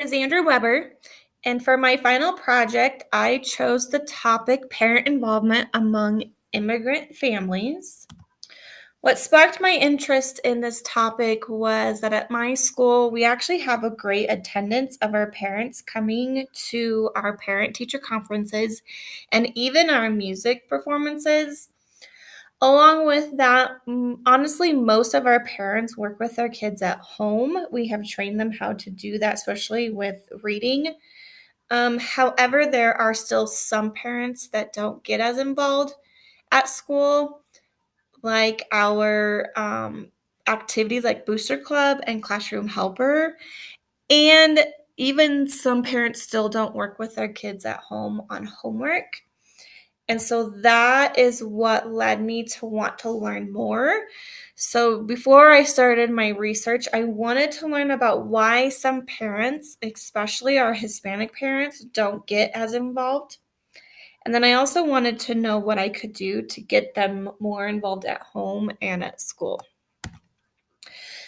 Is Andrew Weber, and for my final project, I chose the topic parent involvement among immigrant families. What sparked my interest in this topic was that at my school, we actually have a great attendance of our parents coming to our parent teacher conferences and even our music performances. Along with that, honestly, most of our parents work with their kids at home. We have trained them how to do that, especially with reading. However, there are still some parents that don't get as involved at school, like our activities like Booster Club and Classroom Helper. And even some parents still don't work with their kids at home on homework. And so that is what led me to want to learn more. So before I started my research, I wanted to learn about why some parents, especially our Hispanic parents, don't get as involved. And then I also wanted to know what I could do to get them more involved at home and at school.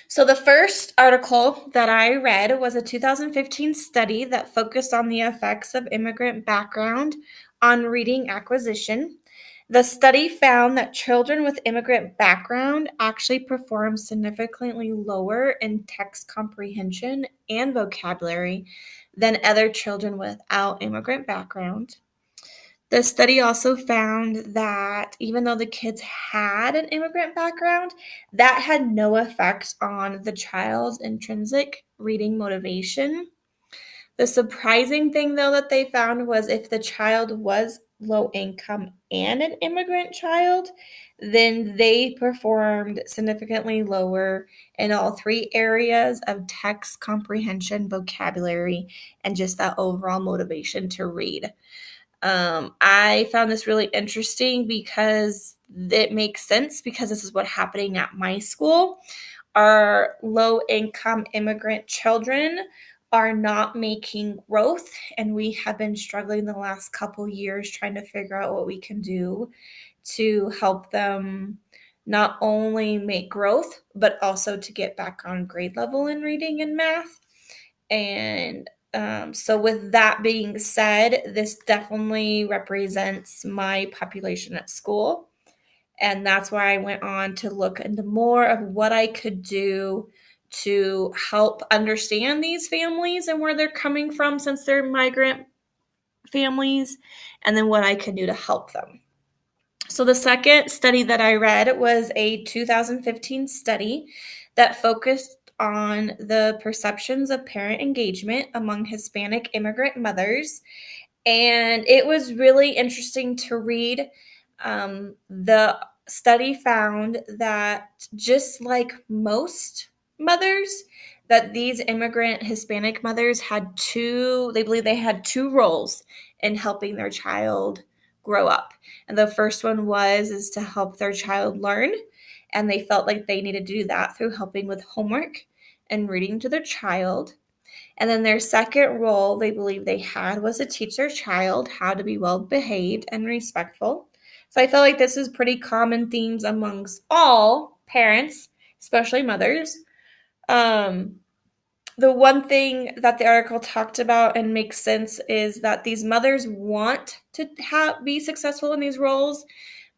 So, the first article that I read was a 2015 study that focused on the effects of immigrant background on reading acquisition. The study found that children with immigrant background actually perform significantly lower in text comprehension and vocabulary than other children without immigrant background. The study also found that even though the kids had an immigrant background, that had no effect on the child's intrinsic reading motivation. The surprising thing, though, that they found was if the child was low income and an immigrant child, then they performed significantly lower in all three areas of text comprehension, vocabulary, and just that overall motivation to read. I found this really interesting because it makes sense because this is what's happening at my school. Our low income immigrant children are not making growth, and we have been struggling the last couple years trying to figure out what we can do to help them not only make growth, but also to get back on grade level in reading and math. And so, with that being said, this definitely represents my population at school. And that's why I went on to look into more of what I could do to help understand these families and where they're coming from since they're migrant families, and then what I could do to help them. So, the second study that I read was a 2015 study that focused on the perceptions of parent engagement among Hispanic immigrant mothers. And it was really interesting to read. The study found that just like most mothers, that these immigrant Hispanic mothers they believe they had two roles in helping their child grow up. And the first one is to help their child learn. And they felt like they needed to do that through helping with homework and reading to their child. And then their second role they believe they had was to teach their child how to be well behaved and respectful. So I feel like this is pretty common themes amongst all parents, especially mothers. Um, the one thing that the article talked about and makes sense is that these mothers want to be successful in these roles,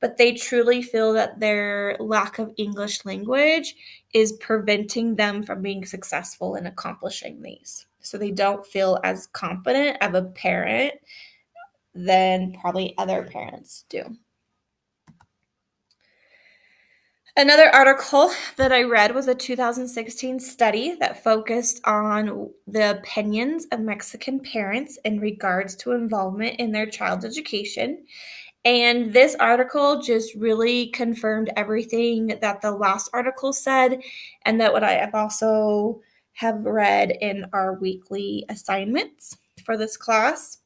but they truly feel that their lack of English language is preventing them from being successful in accomplishing these. So they don't feel as confident of a parent than probably other parents do. Another article that I read was a 2016 study that focused on the opinions of Mexican parents in regards to involvement in their child's education. And this article just really confirmed everything that the last article said, and that what I have also have read in our weekly assignments for this class.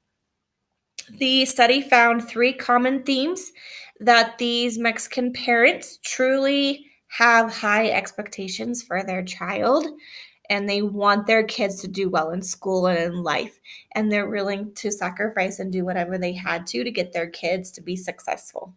The study found three common themes: that these Mexican parents truly have high expectations for their child, and they want their kids to do well in school and in life, and they're willing to sacrifice and do whatever they had to get their kids to be successful.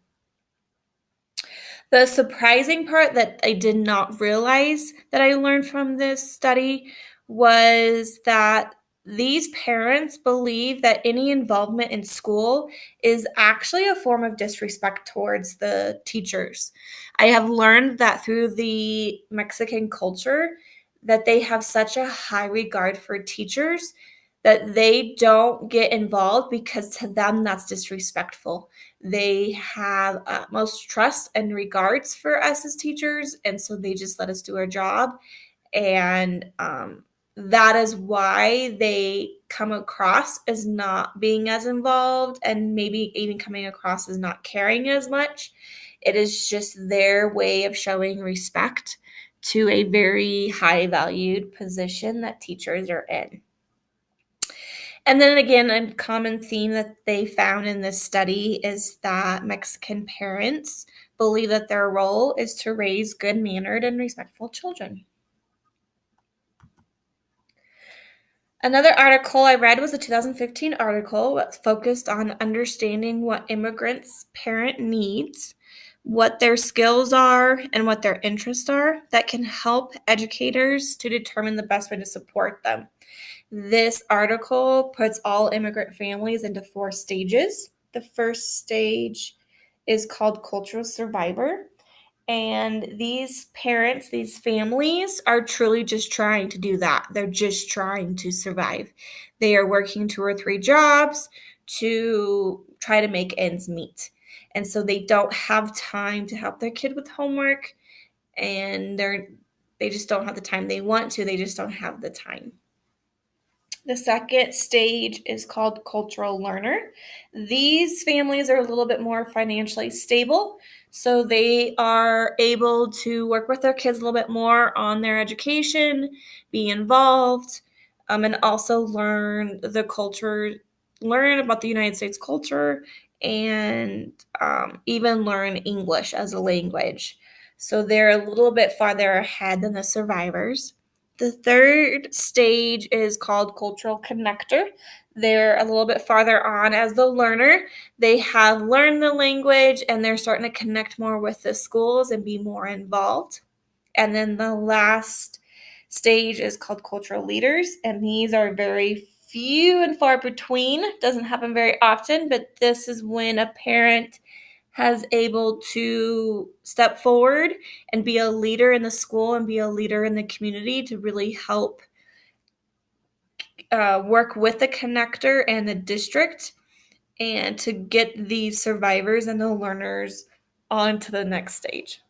The surprising part that I did not realize that I learned from this study was that These parents believe that any involvement in school is actually a form of disrespect towards the teachers. I have learned that through the Mexican culture that they have such a high regard for teachers that they don't get involved because to them that's disrespectful. They have utmost trust and regards for us as teachers, and so they just let us do our job. And that is why they come across as not being as involved and maybe even coming across as not caring as much. It is just their way of showing respect to a very high valued position that teachers are in. And then again, a common theme that they found in this study is that Mexican parents believe that their role is to raise good mannered and respectful children. Another article I read was a 2015 article that focused on understanding what immigrants' parent needs, what their skills are, and what their interests are that can help educators to determine the best way to support them. This article puts all immigrant families into 4 stages. The first stage is called cultural survivor. And these parents, these families are truly just trying to do that. They're just trying to survive. They are working 2 or 3 jobs to try to make ends meet. And so they don't have time to help their kid with homework, and they just don't have the time. They want to, they just don't have the time. The second stage is called cultural learner. These families are a little bit more financially stable, so they are able to work with their kids a little bit more on their education, be involved, and also learn the culture, learn about the United States culture, and even learn English as a language. So they're a little bit farther ahead than the survivors. The third stage is called cultural connector. They're a little bit farther on as the learner. They have learned the language and they're starting to connect more with the schools and be more involved. And then the last stage is called cultural leaders, and these are very few and far between. Doesn't happen very often, but this is when a parent has able to step forward and be a leader in the school and be a leader in the community to really help work with the connector and the district and to get the survivors and the learners on to the next stage.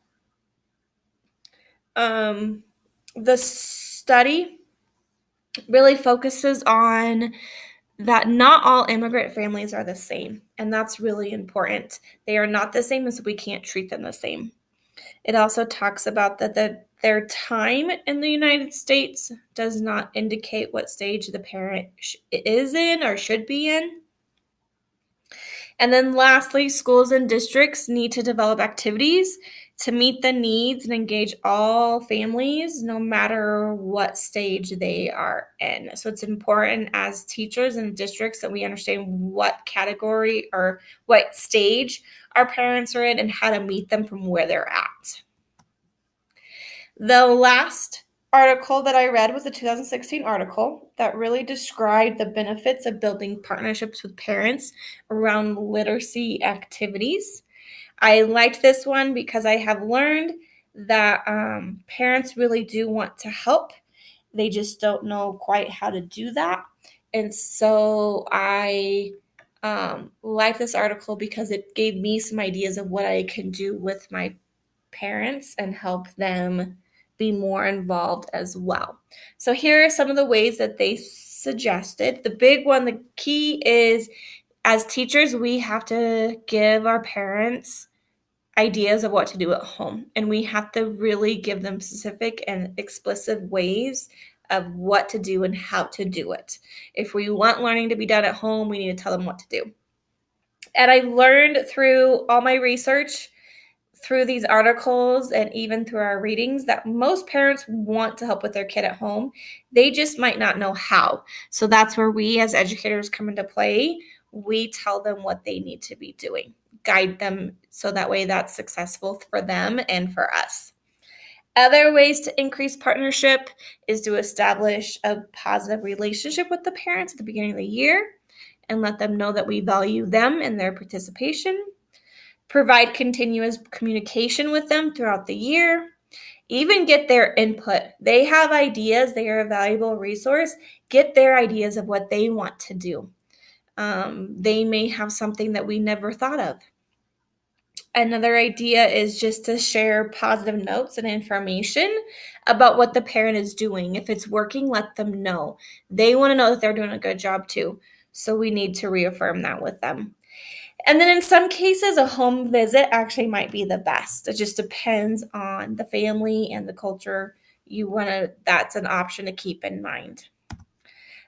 The study really focuses on that not all immigrant families are the same, and that's really important. They are not the same, and so we can't treat them the same. It also talks about that their time in the United States does not indicate what stage the parent is in or should be in. And then lastly, schools and districts need to develop activities to meet the needs and engage all families no matter what stage they are in. So it's important as teachers and districts that we understand what category or what stage our parents are in and how to meet them from where they're at. The last article that I read was a 2016 article that really described the benefits of building partnerships with parents around literacy activities. I liked this one because I have learned that parents really do want to help. They just don't know quite how to do that. And so I like this article because it gave me some ideas of what I can do with my parents and help them be more involved as well. So here are some of the ways that they suggested. The big one, the key is as teachers, we have to give our parents ideas of what to do at home, and we have to really give them specific and explicit ways of what to do and how to do it. If we want learning to be done at home, we need to tell them what to do. And I learned through all my research, through these articles and even through our readings, that most parents want to help with their kid at home. They just might not know how. So that's where we as educators come into play. We tell them what they need to be doing, guide them so that way that's successful for them and for us. Other ways to increase partnership is to establish a positive relationship with the parents at the beginning of the year and let them know that we value them and their participation. Provide continuous communication with them throughout the year. Even get their input. They have ideas, they are a valuable resource. Get their ideas of what they want to do. They may have something that we never thought of. Another idea is just to share positive notes and information about what the parent is doing. If it's working, let them know. They want to know that they're doing a good job too. So we need to reaffirm that with them. And then in some cases, a home visit actually might be the best. It just depends on the family and the culture that's an option to keep in mind.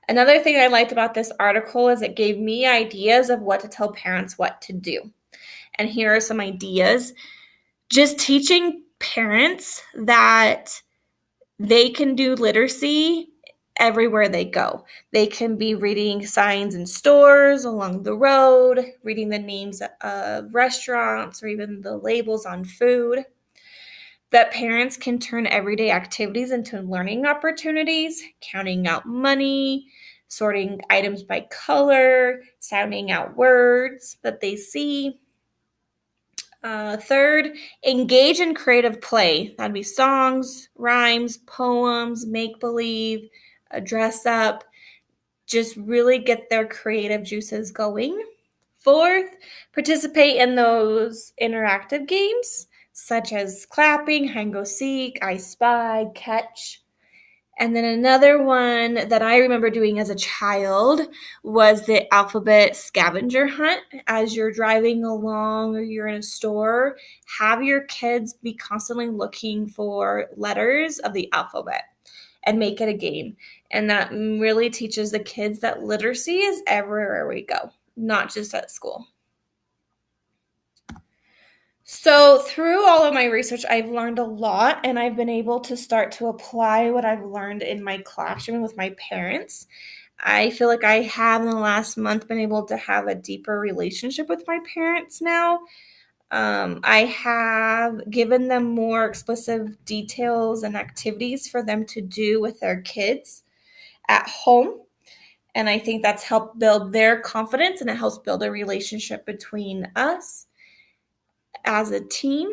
Another thing I liked about this article is it gave me ideas of what to tell parents what to do. And here are some ideas. Just teaching parents that they can do literacy everywhere they go. They can be reading signs in stores, along the road, reading the names of restaurants, or even the labels on food. That parents can turn everyday activities into learning opportunities, counting out money, sorting items by color, sounding out words that they see. Third, engage in creative play. That'd be songs, rhymes, poems, make believe, dress up. Just really get their creative juices going. Fourth, participate in those interactive games such as clapping, hide and go seek, I spy, catch. And then another one that I remember doing as a child was the alphabet scavenger hunt. As you're driving along or you're in a store, have your kids be constantly looking for letters of the alphabet and make it a game. And that really teaches the kids that literacy is everywhere we go, not just at school. So, through all of my research, I've learned a lot, and I've been able to start to apply what I've learned in my classroom with my parents. I feel like I have in the last month been able to have a deeper relationship with my parents now. I have given them more explicit details and activities for them to do with their kids at home. And I think that's helped build their confidence and it helps build a relationship between us as a team.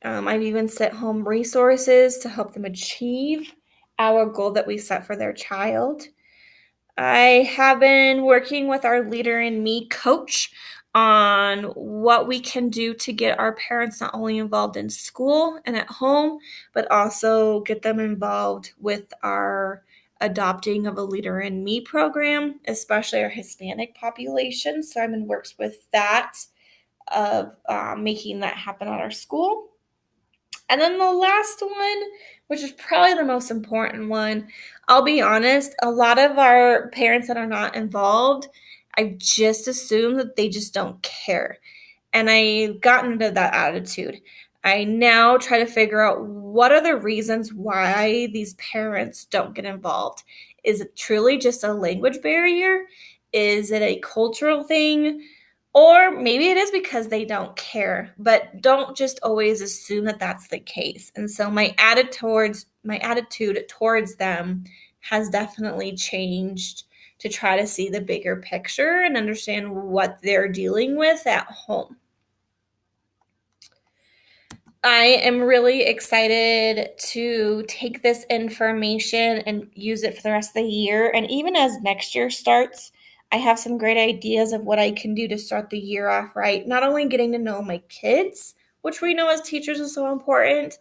I've even sent home resources to help them achieve our goal that we set for their child. I have been working with our Leader in Me coach on what we can do to get our parents not only involved in school and at home, but also get them involved with our adopting of a Leader in Me program, especially our Hispanic population. So I'm in works with that of making that happen at our school. And then the last one, which is probably the most important one, I'll be honest, a lot of our parents that are not involved, I just assume that they just don't care. And I've gotten into that attitude. I now try to figure out what are the reasons why these parents don't get involved. Is it truly just a language barrier? Is it a cultural thing? Or maybe it is because they don't care, but don't just always assume that that's the case. And so my attitude towards them has definitely changed to try to see the bigger picture and understand what they're dealing with at home. I am really excited to take this information and use it for the rest of the year. And even as next year starts, I have some great ideas of what I can do to start the year off right. Not only getting to know my kids, which we know as teachers is so important,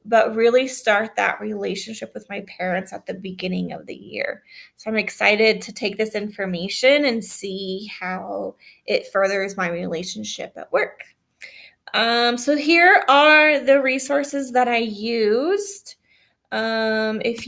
but really start that relationship with my parents at the beginning of the year. So I'm excited to take this information and see how it furthers my relationship at work. So here are the resources that I used. If